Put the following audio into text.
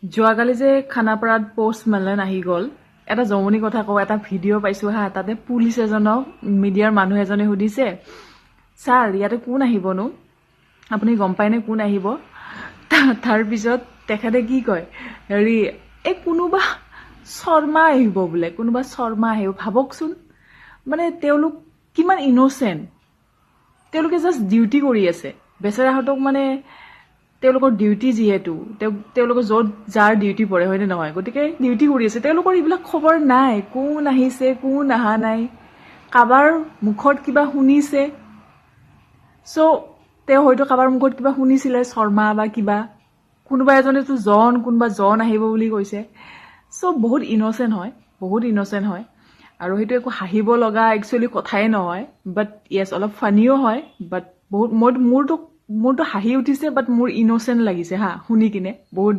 যোৱাকালি যে খানাপাৰাত পোষ্টমেলন আহি গ'ল, এটা জমনি কথা কওঁ, এটা ভিডিঅ' পাইছোঁ হা। তাতে পুলিচ এজনক মিডিয়াৰ মানুহ এজনে সুধিছে, ছাৰ ইয়াতে কোন আহিবনো, আপুনি গম পায়নে কোন আহিব? তাৰপিছত তেখেতে কি কয়, হেৰি এই কোনোবা শৰ্মা আহিব বোলে, কোনোবা শৰ্মা আহিব। ভাবকচোন, মানে তেওঁলোক কিমান ইন'চেণ্ট, তেওঁলোকে জাষ্ট ডিউটি কৰি আছে। বেচেৰাহঁতক মানে তেওঁলোকৰ ডিউটি যিহেতু, তেওঁলোকৰ য'ত যাৰ ডিউটি পৰে, হয়নে নহয়? গতিকে ডিউটি কৰি আছে, তেওঁলোকৰ এইবিলাক খবৰ নাই, কোন আহিছে কোন অহা নাই, কাৰোবাৰ মুখত কিবা শুনিছে। চ' তেওঁ হয়তো কাৰোবাৰ মুখত কিবা শুনিছিলে, শৰ্মা বা কিবা, কোনোবা এজনেতো কোনোবা জন আহিব বুলি কৈছে। চ' বহুত ইন'চেণ্ট হয়, বহুত ইন'চেণ্ট হয়। আৰু সেইটো একো হাঁহিব লগা একচুৱেলি কথাই নহয়। বাট য়েছ, অলপ ফানিও হয়। বাট বহুত মোৰতো হাঁহি উঠিছে, বাট মোৰ ইন'চেণ্ট লাগিছে হা শুনি কিনে বহুত।